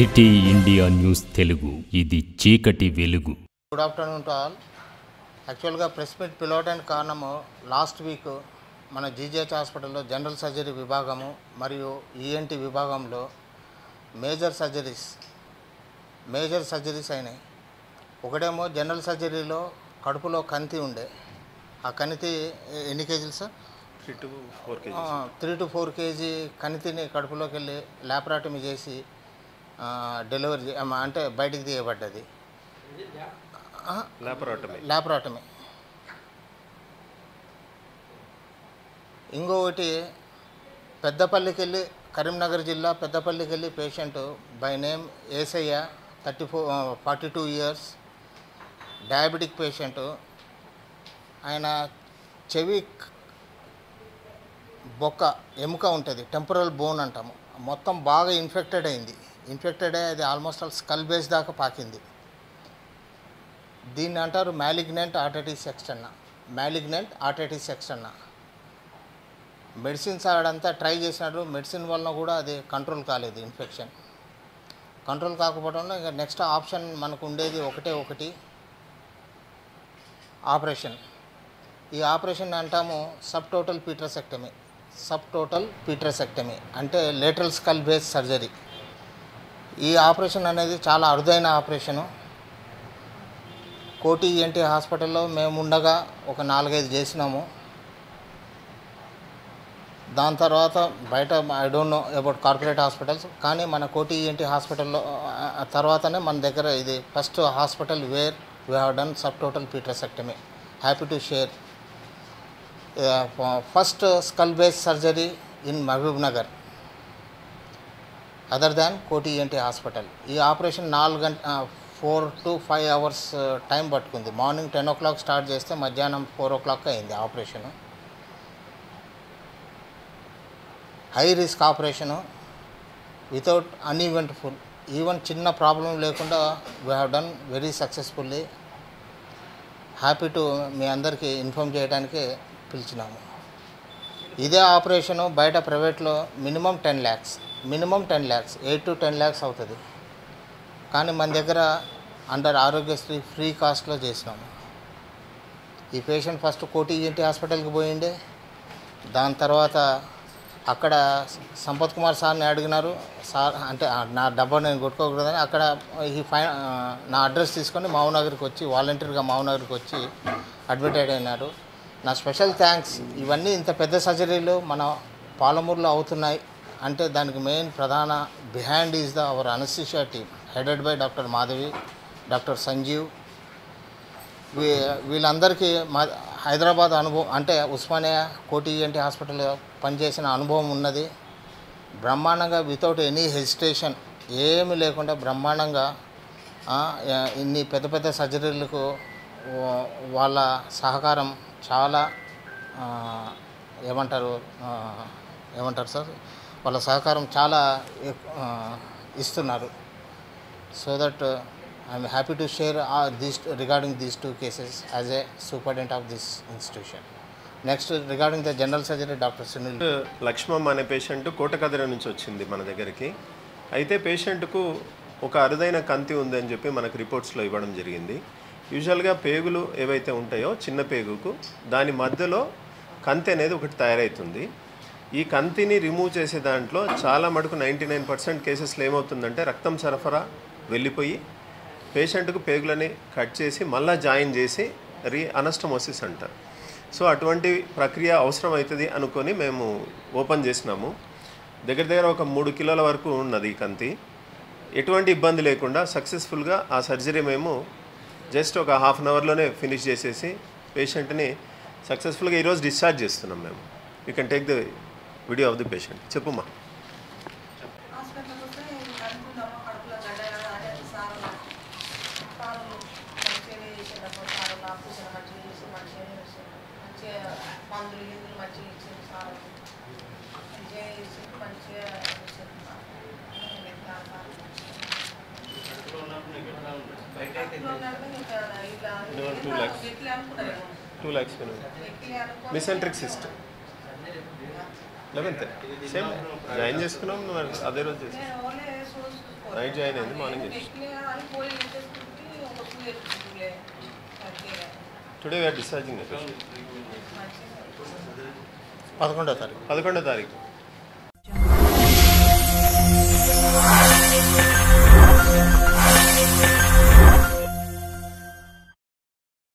City India news Telugu, ఇది చీకటి వెలుగు. Good afternoon to all. యాక్చువల్గా ప్రెస్ మీట్ పిలవడానికి కారణము లాస్ట్ వీక్ మన జీజీహెచ్ హాస్పిటల్లో జనరల్ సర్జరీ విభాగము మరియు ఈఎన్టీ విభాగంలో మేజర్ సర్జరీస్ అయినాయి. ఒకటేమో జనరల్ సర్జరీలో కడుపులో కంతి ఉండే, ఆ కణితి ఎన్ని కేజీలు సార్? 3 to 4 కేజీ కణితిని కడుపులోకి వెళ్ళి ల్యాపరాటమీ చేసి డెలివరీ అంటే బయటికి తీయబడ్డది. ల్యాపరాటమీ. ఇంకొకటి పెద్దపల్లికి వెళ్ళి, కరీంనగర్ జిల్లా పెద్దపల్లికి వెళ్ళి patient by name Yesayya, 42 years, diabetic patient. ఆయన చెవి బొక్క ఎముక ఉంటుంది, టెంపరల్ బోన్ అంటాము, మొత్తం బాగా ఇన్ఫెక్టెడ్ అయింది. అది ఆల్మోస్ట్ ఆల్ స్కల్ బేస్ దాకా పాకింది. దీన్ని అంటారు మ్యాలిగ్నెంట్ ఆర్టైటిస్ ఎక్స్టర్నా. మెడిసిన్స్ ఆడంతా ట్రై చేసినాడు, మెడిసిన్ వలన కూడా అది కంట్రోల్ కాలేదు. ఇన్ఫెక్షన్ కంట్రోల్ కాకపోవడంలో ఇక నెక్స్ట్ ఆప్షన్ మనకు ఉండేది ఒకటి ఆపరేషన్. ఈ ఆపరేషన్ అంటాము సబ్ టోటల్ పీట్రసెక్టమీ అంటే లేటరల్ స్కల్ బేస్ సర్జరీ. ఈ ఆపరేషన్ అనేది చాలా అరుదైన ఆపరేషను. కోటి ఈఎన్టీ హాస్పిటల్లో మేము ఉండగా ఒక 4-5 చేసినాము. దాని తర్వాత బయట I don't know about corporate hospitals, కానీ మన కోటి ఈఎన్టీ హాస్పిటల్లో తర్వాతనే మన దగ్గర ఇది first hospital where we have done sub total petrosectomy. Happy to share first skull base surgery in Mahbub Nagar other than Koti ENT hospital. ఈ ఆపరేషన్ 4 to 5 hours టైం పట్టుకుంది. Morning 10 o'clock start చేస్తే మధ్యాహ్నం 4 o'clock అయింది operation. High risk operation, without uneventful, even చిన్న problem లేకుండా we have done very successfully. Happy to మీ అందరికీ inform చేయడానికి పిలిచినాము. ఇదే ఆపరేషను బయట ప్రైవేట్లో మినిమం 10 lakhs, 8 to 10 lakhs అవుతుంది. కానీ మన దగ్గర అండర్ ఆరోగ్యశ్రీ ఫ్రీ కాస్ట్లో చేసినాము. ఈ పేషెంట్ ఫస్ట్ కోటి ఈఎన్టీ హాస్పిటల్కి పోయిండే. దాని తర్వాత అక్కడ సంపత్ కుమార్ సార్ని అడిగినారు. సార్ అంటే నా డబ్బా నేను కొట్టుకోకూడదని అక్కడ నా అడ్రస్ తీసుకొని మహబూబ్నగర్కి వచ్చి వాలంటీర్గా మహబూబ్నగర్కి వచ్చి అడ్మిట్ అయినారు. నా స్పెషల్ థ్యాంక్స్. ఇవన్నీ ఇంత పెద్ద సర్జరీలు మన పాలమూరులో అవుతున్నాయి అంటే దానికి మెయిన్ ప్రధాన behind is our anaesthesia team headed by doctor Madhavi, doctor Sanjeev. వీళ్ళందరికీ హైదరాబాద్ అనుభవం అంటే ఉస్మానియా కోటి ఈఎన్టీ హాస్పిటల్లో పనిచేసిన అనుభవం ఉన్నది. బ్రహ్మాండంగా వితౌట్ ఎనీ హెజిటేషన్, ఏమి లేకుండా బ్రహ్మాండంగా ఇన్ని పెద్ద సర్జరీలకు వాళ్ళ సహకారం చాలా ఏమంటారు సార్, వాళ్ళ సహకారం చాలా ఇస్తున్నారు. So that I'm happy to share regarding these 2 cases as a superintendent of this institution. Next regarding the general surgery doctor Sunil. Lakshmamma అనే పేషెంట్ కోటకదిర నుంచి వచ్చింది మన దగ్గరికి. అయితే పేషెంట్కు ఒక అరుదైన కంతి ఉందని చెప్పి మనకు రిపోర్ట్స్లో ఇవ్వడం జరిగింది. యూజువల్గా పేగులు ఏవైతే ఉంటాయో చిన్న పేగుకు దాని మధ్యలో కంతి అనేది ఒకటి తయారవుతుంది. ఈ కంతిని రిమూవ్ చేసే దాంట్లో చాలా మటుకు 99% కేసెస్లో ఏమవుతుందంటే రక్తం సరఫరా వెళ్ళిపోయి పేషెంట్కు పేగులని కట్ చేసి మళ్ళీ జాయిన్ చేసి అనస్టమోసిస్ అంటారు. సో అటువంటి ప్రక్రియ అవసరం అవుతుంది అనుకొని మేము ఓపెన్ చేసినాము. దగ్గర ఒక 3 కిలోల వరకు ఉన్నది ఈ కంతి. ఎటువంటి ఇబ్బంది లేకుండా సక్సెస్ఫుల్గా ఆ సర్జరీ మేము జస్ట్ ఒక 1/2 an hourలోనే ఫినిష్ చేసేసి పేషెంట్ని సక్సెస్ఫుల్గా ఈరోజు డిశ్చార్జ్ చేస్తున్నాం మేము. You can take the video of the patient. చెప్పుమా. $2 lakhs మిసెంట్రిక్ సిస్టమ్ 11th సేమ్ జాయిన్ చేసుకున్నాం, అదే రోజు చేసుకున్నాం. నైట్ జాయిన్ అయింది, మార్నింగ్ టుడే వీఆర్ డిశ్చార్జింగ్ 11వ తారీఖు 11వ తారీఖు